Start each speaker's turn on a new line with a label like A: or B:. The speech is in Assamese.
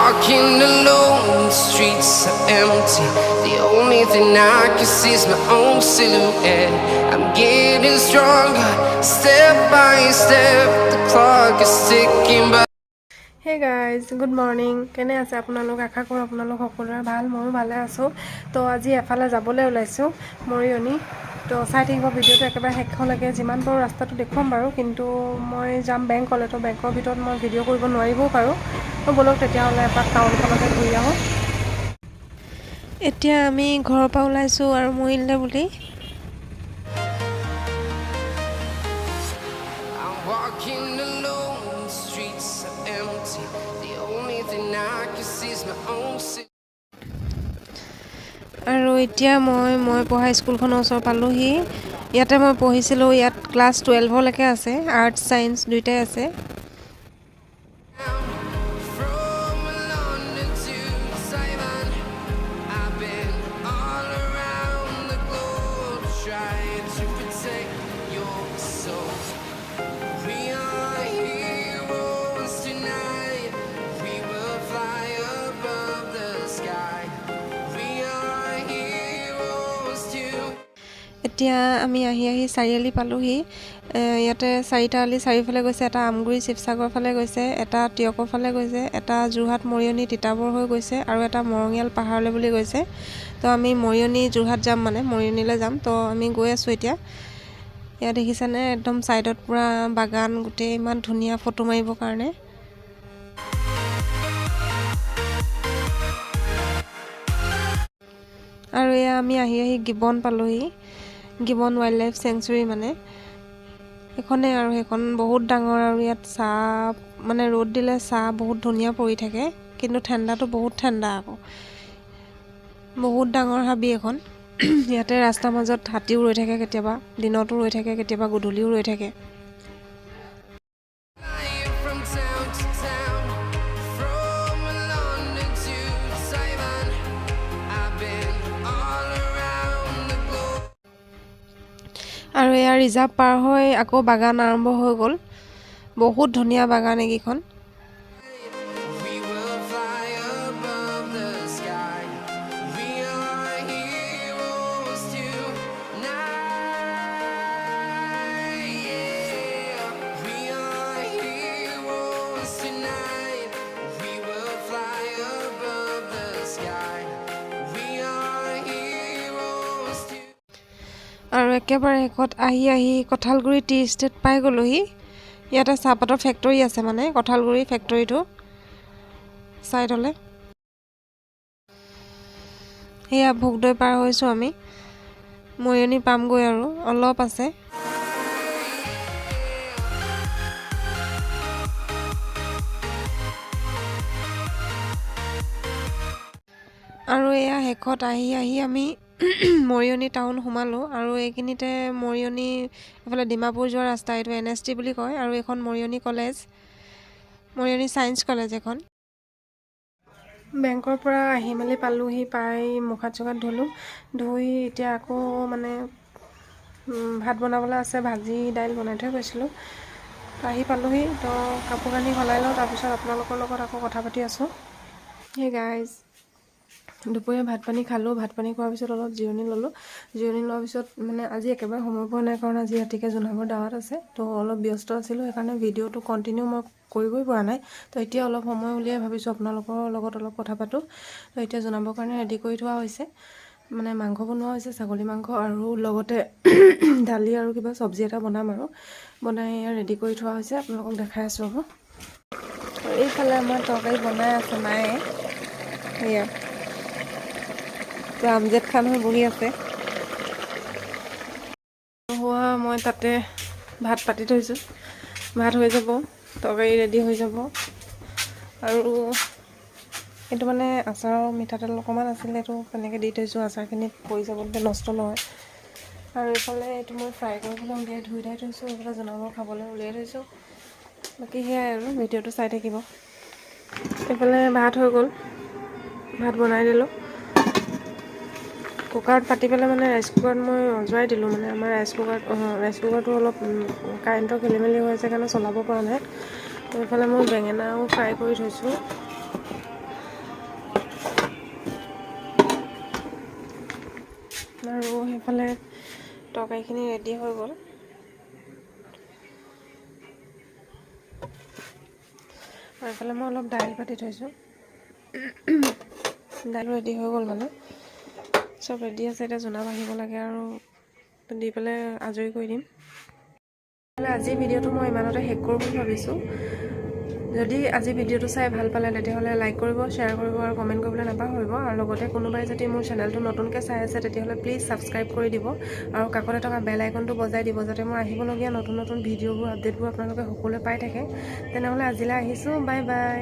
A: walking alone, the streets are empty. The only thing I can see is my own silhouette. I'm getting stronger, step by step. The clock is ticking by.
B: Hey guys, good morning. কেনে আছে আপোনালোক? আশা কৰোঁ আপোনালোক সকলোৰে ভাল। ময়ো ভালে আছোঁ। তো আজি এফালে যাবলৈ ওলাইছোঁ মৰিয়নি। তো চাই থাকিব ভিডিঅ'টো একেবাৰে শেষলৈকে। যিমান পাৰোঁ ৰাস্তাটো দেখুৱাম বাৰু, কিন্তু মই যাম বেংকলৈ। তো বেংকৰ ভিতৰত মই ভিডিঅ' কৰিব নোৱাৰিবও পাৰোঁ। তো ব'লক তেতিয়াহ'লে এপাক টাউনখনতে ঘূৰি আহোঁ। এতিয়া আমি ঘৰৰ পৰা ওলাইছোঁ আৰু মৰিলে বুলি।
A: I'm walking alone, the streets are empty. The only thing I can see is my own silhouette.
B: আৰু এতিয়া মই পঢ়া স্কুলখনৰ ওচৰ পালোহি। ইয়াতে মই পঢ়িছিলোঁ। ইয়াত ক্লাছ 12লৈকে আছে, আৰ্টছ ছায়েন্স দুয়োটাই আছে।
A: From London to Taiwan, I've been all around the globe trying to protect your soul. We are heroes tonight. We will fly above the sky. We are heroes tonight.
B: এতিয়া আমি আহি চাৰিআলি পালোহি। ইয়াতে চাৰিটা আলি চাৰিওফালে গৈছে। এটা আমগুৰি শিৱসাগৰ ফালে গৈছে, এটা টিয়কৰ ফালে গৈছে, এটা যোৰহাট মৰিয়নি তিতাবৰ হৈ গৈছে, আৰু এটা মৰঙীয়াল পাহাৰলৈ বুলি গৈছে। তো আমি মৰিয়নি যোৰহাট যাম, মানে মৰিয়নিলৈ যাম। তো আমি গৈ আছোঁ এতিয়া। ইয়াত দেখিছেনে একদম ছাইডত পূৰা বাগান, গোটেই ইমান ধুনীয়া ফটো মাৰিবৰ কাৰণে। আৰু এয়া আমি আহি গিবন পালোহি। গিবন ৱাইল্ড লাইফ চেংচুৰী মানে এইখনে, আৰু সেইখন বহুত ডাঙৰ। আৰু ইয়াত চাহ, মানে ৰ'দ দিলে চাহ বহুত ধুনীয়া পৰি থাকে, কিন্তু ঠাণ্ডাটো বহুত ঠাণ্ডা আকৌ। বহুত ডাঙৰ হাবি এখন। ইয়াতে ৰাস্তাৰ মাজত হাতীও ৰৈ থাকে, কেতিয়াবা দিনতো ৰৈ থাকে, কেতিয়াবা গধূলিও ৰৈ থাকে।
A: Flying from town to town, from London to Taiwan, I've been all around the globe.
B: আৰু এয়া ৰিজাৰ্ভ পাৰ হৈ আকৌ বাগান আৰম্ভ হৈ গ'ল। বহুত ধুনীয়া বাগান এইকেইখন।
A: We will fly above the sky. We are heroes tonight. Yeah, we are heroes tonight. We will fly above the sky. We are heroes tonight.
B: আৰু একেবাৰে শেষত আহি কঁঠালগুৰি টি ষ্টেট পাই গ'লোহি। ইয়াতে চাহপাতৰ ফেক্টৰী আছে, মানে কঁঠালগুৰি ফেক্টৰীটো ছাইডলৈ। সেয়া ভোগদৈ পাৰ হৈছোঁ আমি। মৰিয়নি পামগৈ আৰু অলপ আছে। আৰু এয়া শেষত আহি আমি মৰিয়নি টাউন সোমালোঁ। আৰু এইখিনিতে মৰিয়নি, এইফালে ডিমাপুৰ যোৱা ৰাস্তা, এইটো NST বুলি কয়। আৰু এইখন Mariani college, Mariani science college এখন। বেংকৰ পৰা আহি মেলি পালোহি, পাই মুখ হাত ধুলোঁ। ধুই এতিয়া আকৌ মানে ভাত বনাবলৈ আছে। ভাজি দাইল বনাই থৈ গৈছিলোঁ। আহি পালোহি। তো কাপোৰ কানি সলাই লওঁ, তাৰপিছত আপোনালোকৰ লগত আকৌ কথা পাতি আছোঁ। সেই গাইজ, দুপৰীয়া ভাত পানী খালোঁ। ভাত পানী খোৱাৰ পিছত অলপ জিৰণি ল'লোঁ। জিৰণি লোৱাৰ পিছত মানে আজি একেবাৰে সময় পোৱা নাই, কাৰণ আজি ৰাতিকৈ জোনাবৰ দাৱাত আছে। তো অলপ ব্যস্ত আছিলোঁ, সেইকাৰণে ভিডিঅ'টো কণ্টিনিউ মই কৰিবই পৰা নাই। তো এতিয়া অলপ সময় উলিয়াই ভাবিছোঁ আপোনালোকৰ লগত অলপ কথা পাতোঁ। তো এতিয়া জনাবৰ কাৰণে ৰেডি কৰি থোৱা হৈছে, মানে মাংস বনোৱা হৈছে, ছাগলী মাংস, আৰু লগতে দালি আৰু কিবা চব্জি এটা বনাম, আৰু বনাই ৰেডি কৰি থোৱা হৈছে। আপোনালোকক দেখাই আছোঁ আকৌ। এইফালে আমাৰ তৰকাৰী বনাই আছে মায়ে। সেয়া আমজেদ খান হৈ বহি আছে। হোৱা মই তাতে ভাত পাতি থৈছোঁ। ভাত হৈ যাব, তৰকাৰী ৰেডি হৈ যাব। আৰু এইটো মানে আচাৰৰ মিঠাতেল অকণমান আছিলে, এইটো তেনেকৈ দি থৈছোঁ। আচাৰখিনি পৰি যাব, নষ্ট নহয়। আৰু এইফালে এইটো মই ফ্ৰাই কৰিবলৈ উলিয়াই ধুই ধাই থৈছোঁ। এইফালে জনাবৰ খাবলৈ উলিয়াই থৈছোঁ। বাকী সেয়াই আৰু, ভিডিঅ'টো চাই থাকিব। এইফালে ভাত হৈ গ'ল, ভাত বনাই দিলোঁ। কুকাৰত পাতি পেলাই, মানে ৰাইচ কুকাৰত মই অজৰাই দিলোঁ। মানে আমাৰ ৰাইচ কুকাৰটো অলপ কাৰেণ্টৰ খেলি মেলি হৈ আছে কাৰণে চলাব পৰা নাই। তো এইফালে মই বেঙেনাও ফ্ৰাই কৰি থৈছোঁ। আৰু সেইফালে তৰকাৰীখিনি ৰেডি হৈ গ'ল। আৰু এইফালে মই অলপ দাইল পাতি থৈছোঁ। দাইল ৰেডি হৈ গ'ল মানে, চব ৰেডি আছে। এতিয়া জোনা বাঢ়িব লাগে আৰু দি পেলাই আজৰি কৰি দিম। আজিৰ ভিডিঅ'টো মই ইমানতে শেষ কৰোঁ বুলি ভাবিছোঁ। যদি আজি ভিডিঅ'টো চাই ভাল পালে তেতিয়াহ'লে লাইক কৰিব, শ্বেয়াৰ কৰিব আৰু কমেণ্ট কৰিবলৈ নাপাহৰিব। আৰু লগতে কোনোবাই যদি মোৰ চেনেলটো নতুনকৈ চাই আছে তেতিয়াহ'লে প্লিজ ছাবস্ক্ৰাইব কৰি দিব আৰু কাষতে থকা বেল আইকনটো বজাই দিব, যাতে মই আহিবলগীয়া নতুন নতুন ভিডিঅ'বোৰ আপডেটবোৰ আপোনালোকে সকলোৱে পাই থাকে। তেনেহ'লে আজিলৈ আহিছোঁ, বাই বাই।